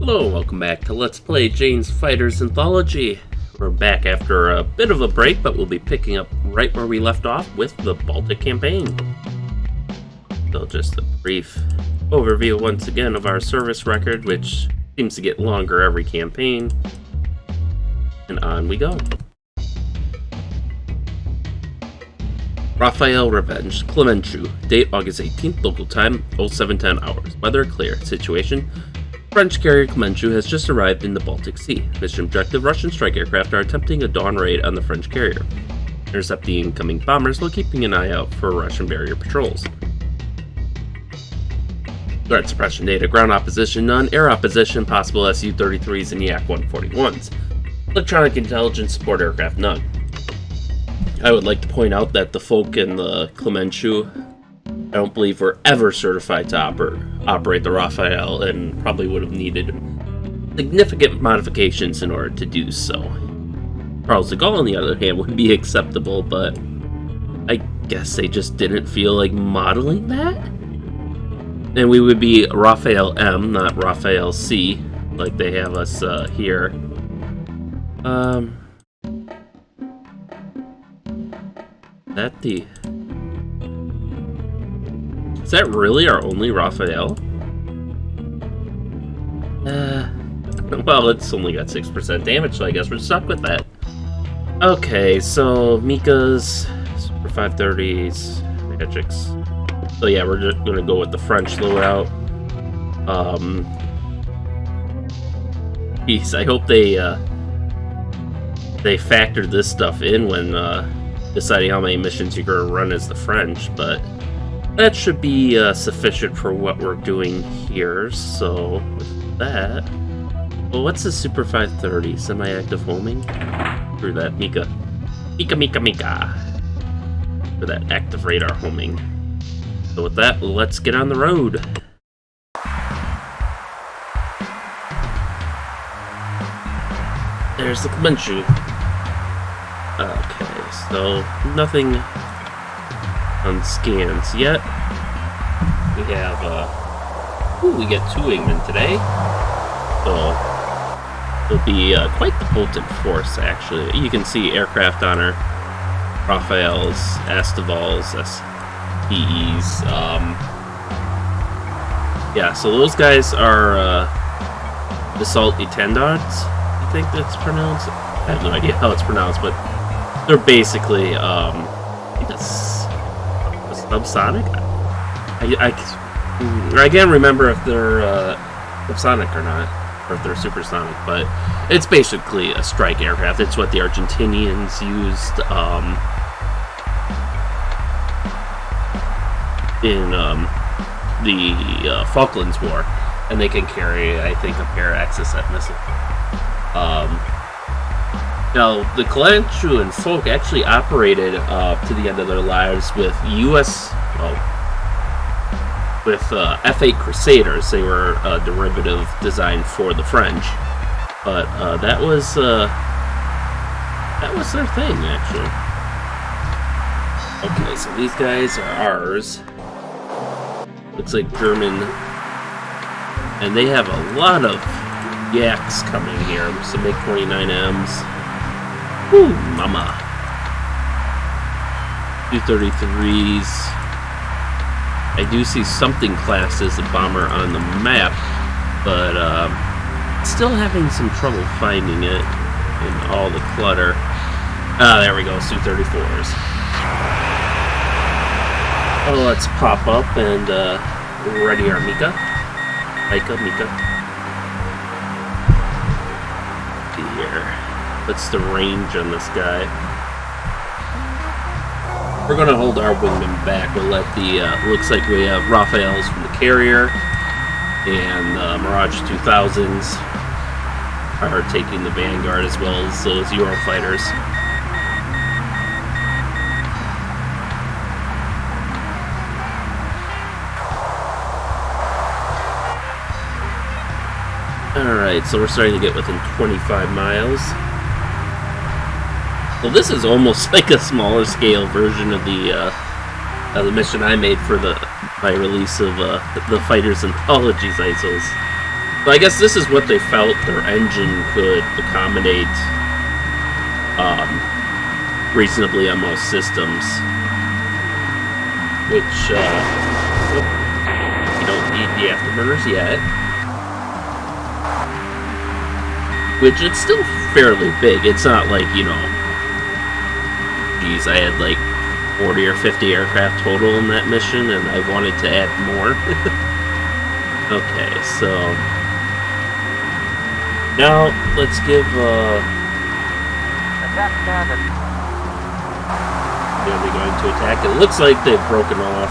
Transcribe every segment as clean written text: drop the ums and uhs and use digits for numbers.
Hello, welcome back to Let's Play Jane's Fighters Anthology. We're back after a bit of a break, but we'll be picking up right where we left off with the Baltic campaign. So just a brief overview once again of our service record, which seems to get longer every campaign. And on we go. Rafale Revenge, Clemenceau, date August 18th, local time, 0710 hours. Weather clear. Situation: French carrier Clemenceau has just arrived in the Baltic Sea. Mission objective: Russian strike aircraft are attempting a dawn raid on the French carrier. Intercept the incoming bombers while keeping an eye out for Russian barrier patrols. Threat suppression data: ground opposition none, air opposition possible Su-33s and Yak-141s. Electronic intelligence support aircraft none. I would like to point out that the folk in the Clemenceau, I don't believe were ever certified to operate the Rafale, and probably would have needed significant modifications in order to do so. Charles de Gaulle, on the other hand, would be acceptable, but I guess they just didn't feel like modeling that. And we would be Rafale M, not Rafale C, like they have us here. Is that really our only Rafale? Well, it's only got 6% damage, so I guess we're stuck with that. Okay, so Mika's, Super 530s, Magics. So yeah, we're just gonna go with the French loadout. Geez, I hope they factored this stuff in when deciding how many missions you're gonna run as the French, but that should be sufficient for what we're doing here. So with that, well, what's the Super 530? Semi-active homing? Through that Mika. For that active radar homing. So with that, let's get on the road. There's the Clemenceau. Okay, so nothing on scans yet. We have, we get 2 wingmen today. So, it'll be quite the potent force, actually. You can see aircraft on our Rafales, Astivals, SPEs. Yeah, so those guys are Assault Etendards, I think that's pronounced. I have no idea how it's pronounced, but they're basically, I think it's subsonic? I can't remember if they're subsonic or not, or if they're supersonic, but it's basically a strike aircraft. It's what the Argentinians used in the Falklands War, and they can carry, I think, a para-Exocet missile. Now, the Clemenceau and Folk actually operated to the end of their lives with F-8 Crusaders. They were a derivative designed for the French, but that was their thing, actually. Okay, so these guys are ours. Looks like German, and they have a lot of Yaks coming here. Some MiG-29Ms. Woo, mama. 233s. I do see something classed as a bomber on the map, but still having some trouble finding it in all the clutter. Ah, there we go, Su-34s. Oh, let's pop up and ready our Mika. Mika. Here. What's the range on this guy? We're gonna hold our wingmen back. We'll let the, looks like we have Rafales from the carrier, and Mirage 2000s are taking the vanguard, as well as those Eurofighters. Alright, so we're starting to get within 25 miles. Well, this is almost like a smaller scale version of the mission I made for my release of the Fighters Anthologies ISOs. So I guess this is what they felt their engine could accommodate reasonably on most systems. Which, you don't need the afterburners yet. Which, it's still fairly big. It's not like, you know, geez, I had like 40 or 50 aircraft total in that mission, and I wanted to add more. Okay, so now let's give Attack standard. are they going to attack? It looks like they've broken off.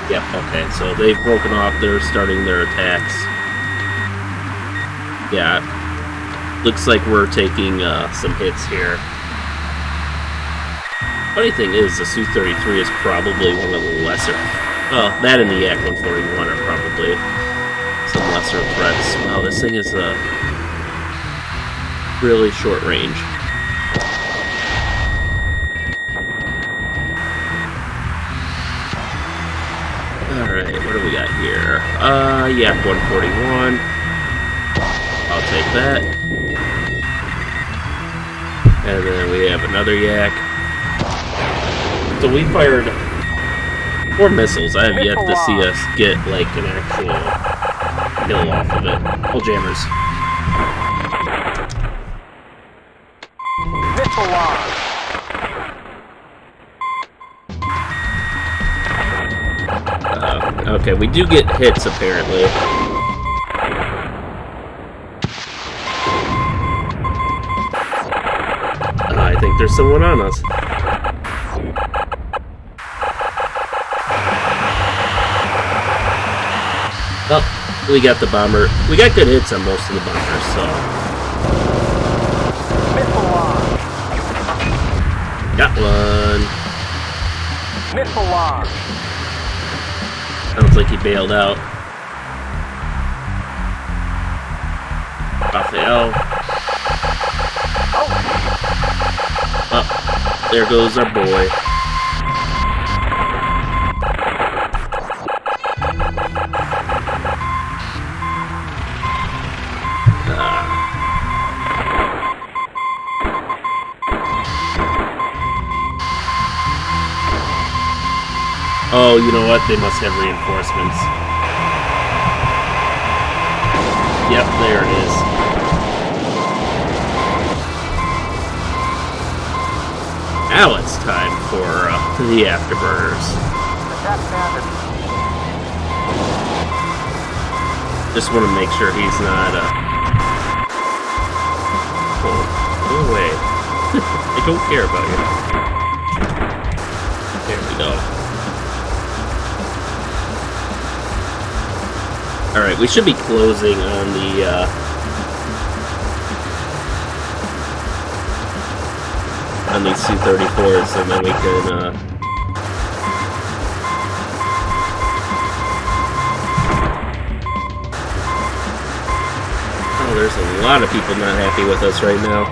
Yep, okay, so they've broken off. They're starting their attacks. Yeah, looks like we're taking some hits here. Funny thing is, the Su-33 is probably one of the lesser. Well, that and the Yak-141 are probably some lesser threats. Wow, this thing is a really short range. Alright, what do we got here? Yak-141. I'll take that. And then we have another Yak. So we fired 4 missiles. I have yet to see us get, like, an actual kill off of it. Oh, jammers. Missile launch. Okay, we do get hits, apparently. I think there's someone on us. Oh, we got the bomber. We got good hits on most of the bombers, so. Missile launch. Got one. Missile launch. Sounds like he bailed out. Rafale. Oh, there goes our boy. Oh, you know what? They must have reinforcements. Yep, there it is. Now it's time for the afterburners. Attack standard. Just want to make sure he's not, Oh, go away. I don't care about you. There we go. Alright, we should be closing on the, on these Su-34s, and then we can, Oh, there's a lot of people not happy with us right now.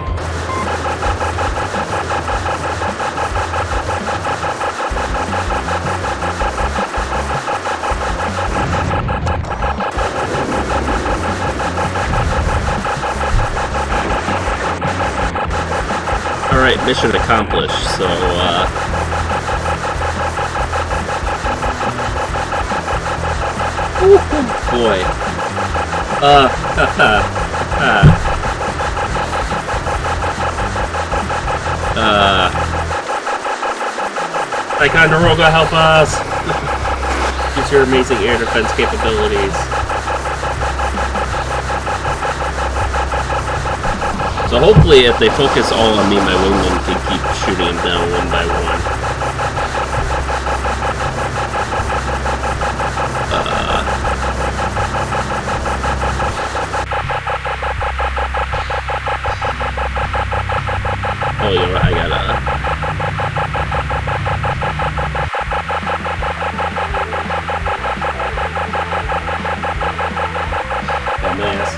Alright, mission accomplished, so, ooh, boy. Ticonderoga, help us! Use your amazing air defense capabilities. So hopefully if they focus all on me, my wingman can keep shooting them down one by one. Oh, you know what, I gotta... Dumbass.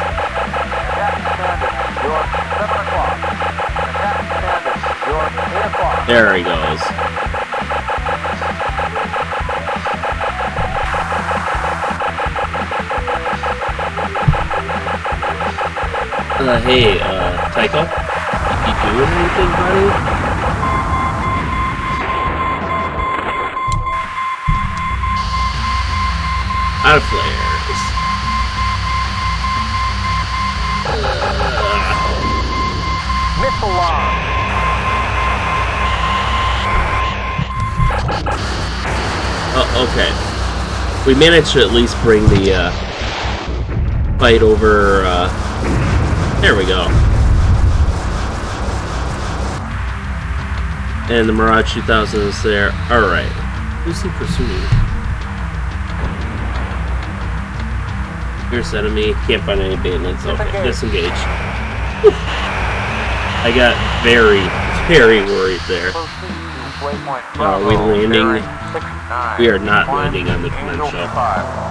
There he goes. Hey, Tycho? You doing anything, buddy? Out of flares. Missile launch. Okay. We managed to at least bring the fight over. There we go. And the Mirage 2000 is there. Alright. Who's he pursuing? Here's enemy. Can't find any bandits. Okay, disengage. Whew. I got very, very worried there. Are we landing? We are not landing on the Clemenceau.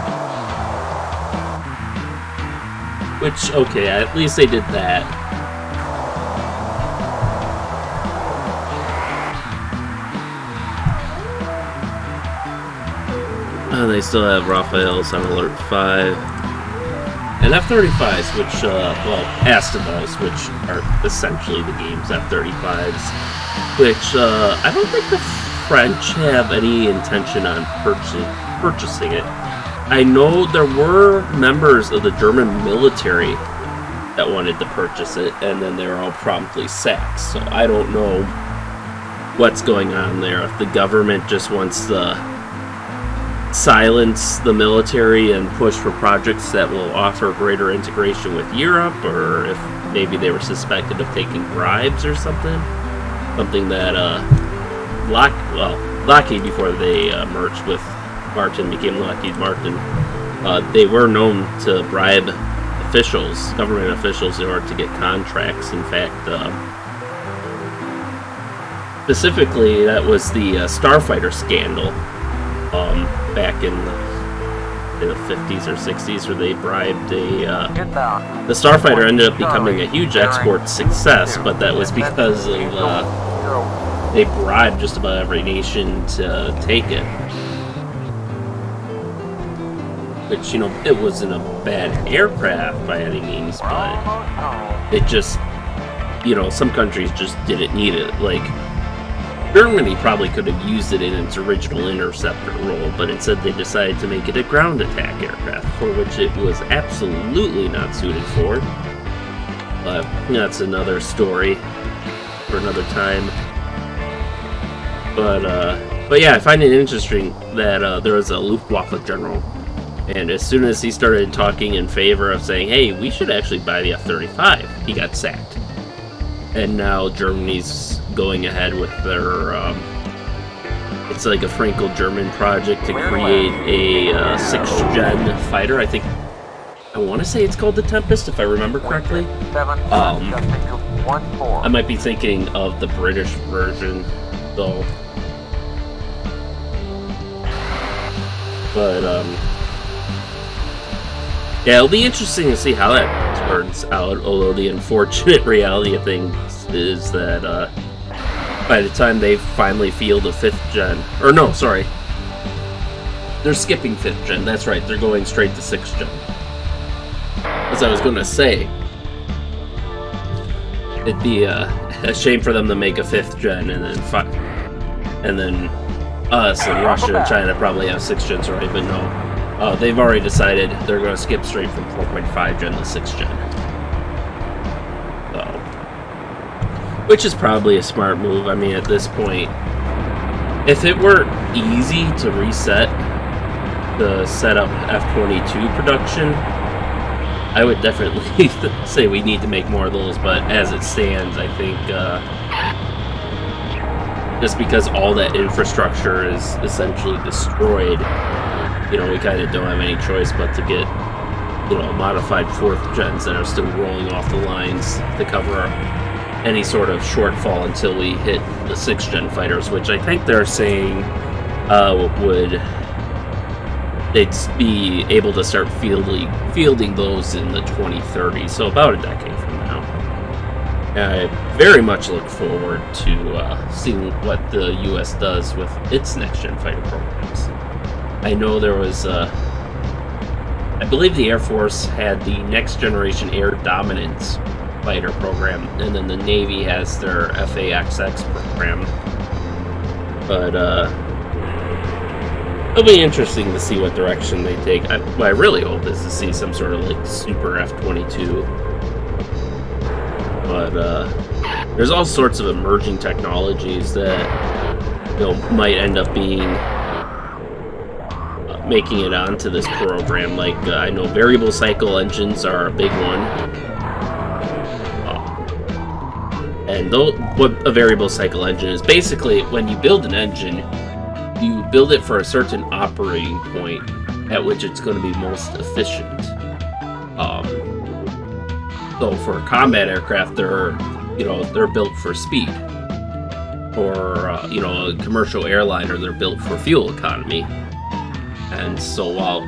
Which, okay, at least they did that. They still have Rafales on Alert 5. And F-35s, which, well, Astovals, which are essentially the game's F-35s. Which, I don't think the French have any intention on purchasing it. I know there were members of the German military that wanted to purchase it, and then they were all promptly sacked. So I don't know what's going on there. If the government just wants to silence the military and push for projects that will offer greater integration with Europe, or if maybe they were suspected of taking bribes or something. Something that Lockheed, before they merged with Martin, became Lockheed Martin, they were known to bribe officials, government officials, in order to get contracts. In fact, specifically, that was the Starfighter scandal back in the 50s or 60s, where they bribed the Starfighter ended up becoming a huge export success, but that was because of they bribed just about every nation to take it. Which, you know, it wasn't a bad aircraft by any means, but it just, you know, some countries just didn't need it. Like, Germany probably could have used it in its original interceptor role, but instead they decided to make it a ground attack aircraft, for which it was absolutely not suited for. But that's another story for another time. But yeah, I find it interesting that there was a Luftwaffe general, and as soon as he started talking in favor of saying, hey, we should actually buy the F-35, he got sacked. And now Germany's going ahead with their, it's like a Franco-German project to create a 6th-gen fighter. I want to say it's called the Tempest, if I remember correctly. I might be thinking of the British version, though. But, yeah, it'll be interesting to see how that turns out, although the unfortunate reality of things is that by the time they finally field a 5th gen, or no, sorry, they're skipping 5th gen, that's right, they're going straight to 6th gen. As I was going to say, it'd be a shame for them to make a 5th gen and then us and Russia and China probably have 6th gens already, but no. They've already decided they're going to skip straight from 4.5 gen to 6th gen. So, which is probably a smart move. I mean, at this point, if it were easy to reset the setup F-22 production, I would definitely say we need to make more of those. But as it stands, I think just because all that infrastructure is essentially destroyed, you know, we kind of don't have any choice but to get, you know, modified 4th gens that are still rolling off the lines to cover any sort of shortfall until we hit the 6th gen fighters, which I think they're saying they'd be able to start fielding those in the 2030s, so about a decade from now. I very much look forward to seeing what the U.S. does with its next-gen fighter programs. I know there was, I believe the Air Force had the Next Generation Air Dominance fighter program, and then the Navy has their FAXX program. But it'll be interesting to see what direction they take. What I really hope is to see some sort of like super F-22. But there's all sorts of emerging technologies that might end up being making it onto this program. Like I know variable cycle engines are a big one. And what a variable cycle engine is, basically when you build an engine, you build it for a certain operating point at which it's going to be most efficient. So for a combat aircraft, they're built for speed. Or a commercial airliner, they're built for fuel economy. And so while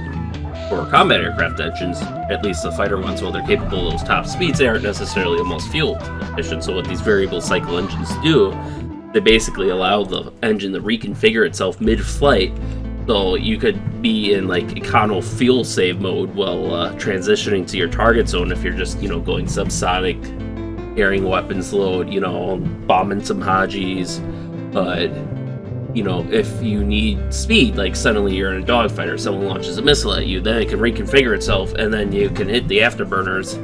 for combat aircraft engines, at least the fighter ones, while they're capable of those top speeds, they aren't necessarily the most fuel efficient. So what these variable cycle engines do, they basically allow the engine to reconfigure itself mid-flight, so you could be in like econo fuel save mode while transitioning to your target zone if you're just going subsonic, carrying weapons load, bombing some Hajis. But if you need speed, like suddenly you're in a dogfight or someone launches a missile at you, then it can reconfigure itself, and then you can hit the afterburners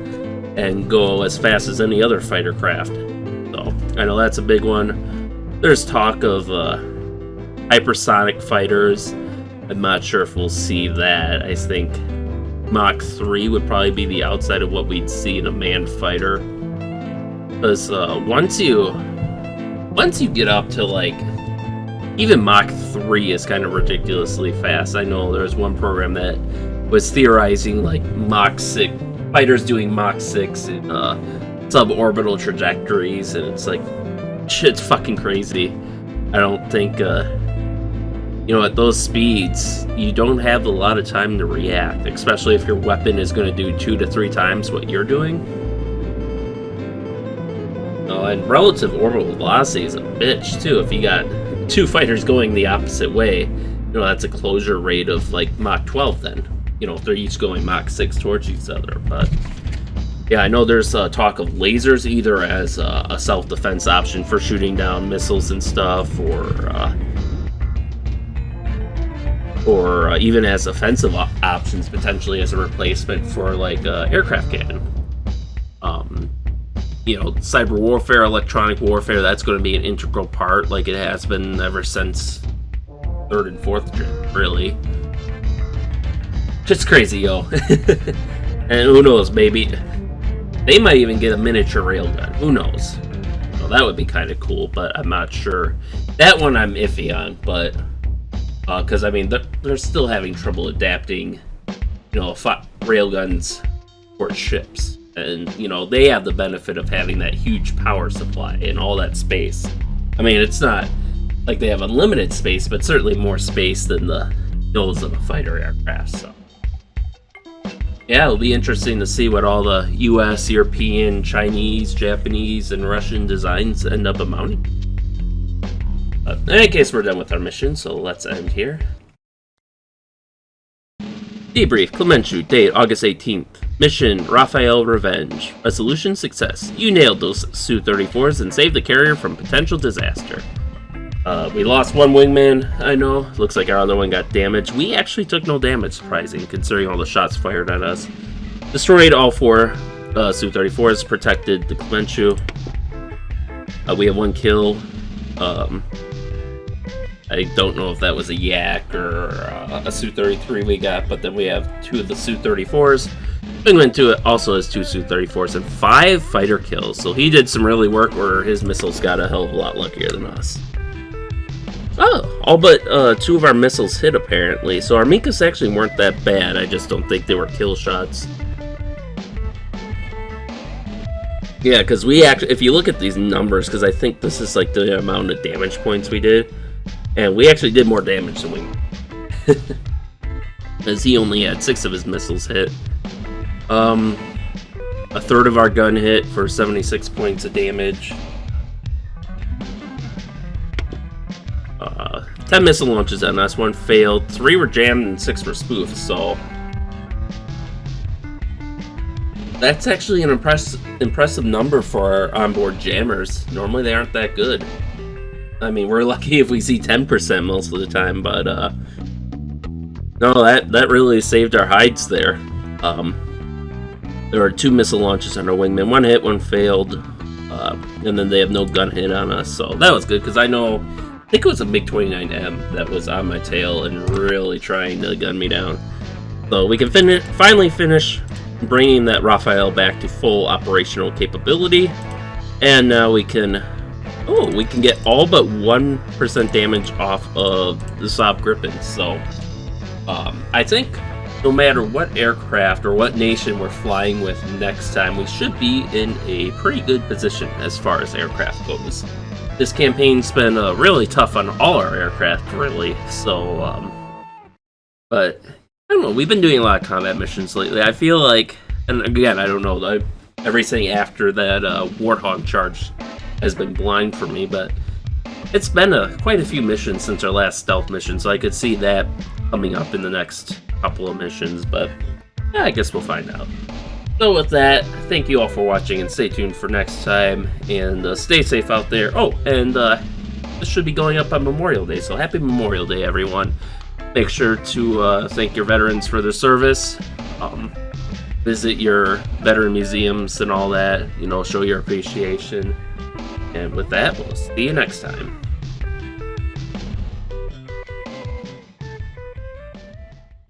and go as fast as any other fighter craft. So I know that's a big one. There's talk of hypersonic fighters. I'm not sure if we'll see that. I think Mach 3 would probably be the outside of what we'd see in a manned fighter. Because once you get up to like, even Mach 3 is kind of ridiculously fast. I know there's one program that was theorizing like Mach 6, fighters doing Mach 6 in suborbital trajectories, and it's like, shit's fucking crazy. I don't think, at those speeds, you don't have a lot of time to react, especially if your weapon is going to do 2 to 3 times what you're doing. And relative orbital velocity is a bitch, too. If you got 2 fighters going the opposite way, that's a closure rate of like Mach 12 then. If they're each going Mach 6 towards each other. But yeah, I know there's talk of lasers either as a self-defense option for shooting down missiles and stuff, or even as offensive options, potentially as a replacement for like aircraft cannon. Cyber warfare, electronic warfare, that's going to be an integral part, like it has been ever since 3rd and 4th gen, really. Just crazy, yo. And who knows, maybe they might even get a miniature railgun. Who knows? Well, that would be kind of cool, but I'm not sure. That one I'm iffy on, but because they're still having trouble adapting, railguns for ships. And, they have the benefit of having that huge power supply and all that space. It's not like they have unlimited space, but certainly more space than those of a fighter aircraft. So, yeah, it'll be interesting to see what all the US, European, Chinese, Japanese, and Russian designs end up amounting. But in any case, we're done with our mission, so let's end here. Debrief, Clemenceau, date August 18th. Mission, Rafale Revenge. Resolution, success. You nailed those Su-34s and saved the carrier from potential disaster. We lost one wingman, I know. Looks like our other one got damaged. We actually took no damage, surprising, considering all the shots fired at us. Destroyed all 4 Su-34s, protected the Clemenceau. We have 1 kill. I don't know if that was a Yak or a Su-33 we got, but then we have 2 of the Su-34s. Wingman 2 also has 2 Su-34s and 5 fighter kills, so he did some really work where his missiles got a hell of a lot luckier than us. Oh, all but 2 of our missiles hit apparently, so our Mikas actually weren't that bad. I just don't think they were kill shots. Yeah, because we actually, if you look at these numbers, because I think this is like the amount of damage points we did, and we actually did more damage than Wingman. As he only had 6 of his missiles hit. A third of our gun hit for 76 points of damage. 10 missile launches on us, 1 failed, 3 were jammed, and 6 were spoofed, so That's actually an impressive number for our onboard jammers. Normally they aren't that good. I mean, we're lucky if we see 10% most of the time, but no, that really saved our hides there. There were 2 missile launches on our wingman. 1 hit, 1 failed, and then they have no gun hit on us, so that was good, because I think it was a MiG-29M that was on my tail and really trying to gun me down. So we can finally finish bringing that Rafale back to full operational capability, and now we can get all but 1% damage off of the Saab Gripen. So I think no matter what aircraft or what nation we're flying with next time, we should be in a pretty good position as far as aircraft goes. This campaign's been really tough on all our aircraft, really. So, but I don't know. We've been doing a lot of combat missions lately. I feel like, and again, I don't know. Everything after that Warthog charge has been blind for me, but it's been quite a few missions since our last stealth mission, so I could see that coming up in the next couple of missions, but yeah, I guess we'll find out. So with that, thank you all for watching, and stay tuned for next time, and stay safe out there. Oh, and this should be going up on Memorial Day, so happy Memorial Day, everyone. Make sure to thank your veterans for their service. Visit your veteran museums and all that, show your appreciation. And with that, we'll see you next time.